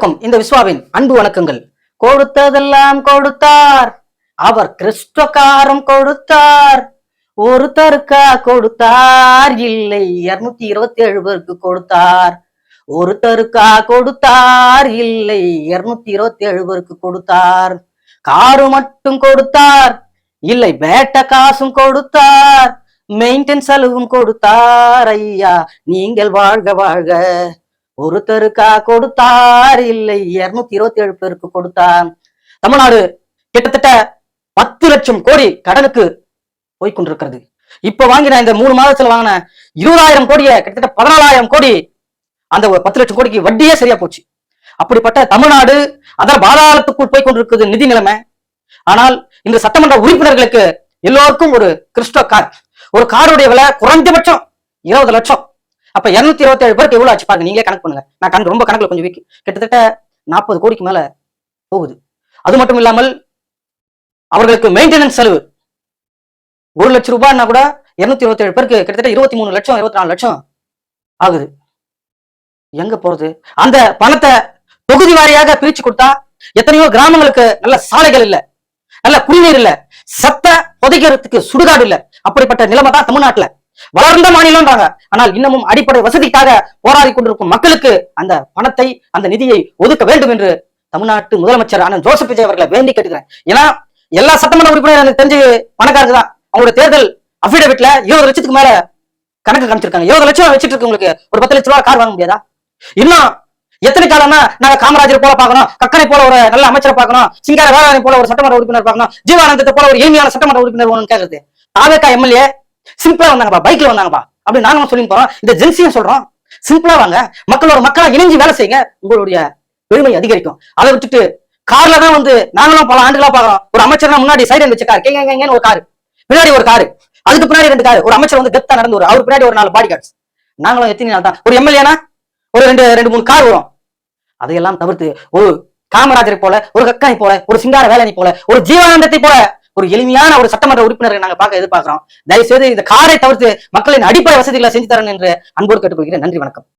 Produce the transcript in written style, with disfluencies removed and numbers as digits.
அனைவருக்கும் இந்த விஸ்வாவின் அன்பு வணக்கங்கள். கொடுத்ததெல்லாம் கொடுத்தார், அவர் கிறிஸ்துவக்காரம் கொடுத்தார். ஒருத்தருக்கா கொடுத்தார், இல்லை 227 பேருக்கு கொடுத்தார். ஒருத்தருக்கா கொடுத்தார், இல்லை 227 பேருக்கு கொடுத்தார். காரு மட்டும் கொடுத்தார், இல்லை வேட்ட காசும் கொடுத்தார். மெயின்டெனன்ஸ் செலவும் கொடுத்தார். ஐயா நீங்கள் வாழ்க வாழ்க. ஒருத்தருக்கா கொடுத்தார், இல்லை 227 பேருக்கு கொடுத்தார். தமிழ்நாடு கிட்டத்தட்ட 10 லட்சம் கோடி கடனுக்கு போய்கொண்டிருக்கிறது. இப்ப வாங்கின இந்த 3 மாதத்துல வாங்கின 20,000 கோடியை கிட்டத்தட்ட 14,000 கோடி அந்த 10 லட்சம் கோடிக்கு வட்டியே சரியா போச்சு. அப்படிப்பட்ட தமிழ்நாடு அதான் பாதாளத்துக்குள் போய்கொண்டிருக்குது நிதி நிலைமை. ஆனால் இந்த சட்டமன்ற உறுப்பினர்களுக்கு எல்லோருக்கும் ஒரு கிறிஸ்டோ கார், ஒரு காருடைய விலை குறைந்தபட்சம் 20 லட்சம். அப்ப 227 பேருக்கு எவ்வளவு ஆச்சு பாருங்க, நீங்களே கணக்கு பண்ணுங்க. நான் ரொம்ப கணக்குல கொஞ்சம் வீக், கிட்டத்தட்ட 40 கோடிக்கு மேல போகுது. அது மட்டும் இல்லாமல் அவர்களுக்கு மெயின்டெனன்ஸ் செலவு 1 லட்சம் ரூபாய்னா கூட 227 பேருக்கு கிட்டத்தட்ட 23 லட்சம் 24 லட்சம் ஆகுது. எங்க போறது? அந்த பணத்தை தொகுதி வாரியாக பிரிச்சு கொடுத்தா எத்தனையோ கிராமங்களுக்கு நல்ல சாலைகள் இல்ல, நல்ல குடிநீர் இல்ல, சத்த புதைக்கிறதுக்கு சுடுகாடு இல்ல. அப்படிப்பட்ட நிலைமை தான் தமிழ்நாட்டுல. வளர்ந்த மாநிலம்ன்றாங்க, ஆனால் இன்னமும் அடிப்படை வசதிக்காக போராடி கொண்டிருக்கும் மக்களுக்கு அந்த பணத்தை, அந்த நிதியை ஒதுக்க வேண்டும் என்று தமிழ்நாட்டு முதலமைச்சர் அண்ணன் ஜோசப் விஜய் அவர்களை வேண்டி கேட்டுக்கிறேன். ஏன்னா எல்லா சட்டமன்ற உறுப்பினர் எனக்கு தெரிஞ்சு பணக்காரங்க தான். அவங்களோட தேர்தல் அபிடவிட்ல 20 லட்சத்துக்கு மேல கணக்கு காமிச்சிருக்காங்க. 20 லட்சம் வச்சுட்டு இருக்கவங்களுக்கு ஒரு 10 லட்ச ரூபாய் கார் வாங்க முடியாதா? இன்னும் எத்தனை காலம்னா நாங்க காமராஜர் போல பார்க்கணும், கக்கனை போல ஒரு நல்ல அமைச்சரை பார்க்கணும், சிங்கார வேளாண் போல ஒரு சட்டமன்ற உறுப்பினர் பார்க்கணும், ஜீவானந்தத்தை போல ஒரு எளிமையான சட்டமன்ற உறுப்பினர் ஒன்று கேட்கறது. தாவேகா எம்எல்ஏ சிம்பிளா வந்தாங்கப்பா, பைக்ல வந்தாங்கப்பா அப்படி நாங்களும் சொல்லி போறோம். இந்த ஜென்சியும் சொல்றோம், சிம்பிளா வாங்க, மக்களோட மக்களா இணைஞ்சு வேலை செய்யுங்க, உங்களுடைய பெருமை அதிகரிக்கும். அதை விட்டுட்டு கார்ல தான் வந்து நாங்களும் பல ஆண்டுகளா பாக்குறோம். ஒரு அமைச்சர் முன்னாடி சைரன் வச்ச கார், கேங்கன்னு ஒரு காரு, பின்னாடி ஒரு காரு, அதுக்கு பின்னாடி 2 காரு, ஒரு அமைச்சர் வந்து கெத்தா நடந்து அவர் பின்னாடி ஒரு 4 பாடி கார்ட்ஸ். நாங்களும் எத்தனை நாள் தான் ஒரு எம்எல்ஏனா ஒரு 2-3 கார் வரும். அதையெல்லாம் தவிர்த்து ஒரு காமராஜரை போல, ஒரு கக்கானை போல, ஒரு சிங்கார வேலனை போல, ஒரு ஜீவானந்தத்தை போல ஒரு எளிமையான ஒரு சட்டமன்ற உறுப்பினரை நாங்க பார்க்க எதிர்பார்க்கிறோம். தயவு செய்து இந்த காரை தவிர்த்து மக்களின் அடிப்படை வசதிகளை செஞ்சு தரணும் என்று அன்போடு கேட்டுக்கொள்கிறேன். நன்றி, வணக்கம்.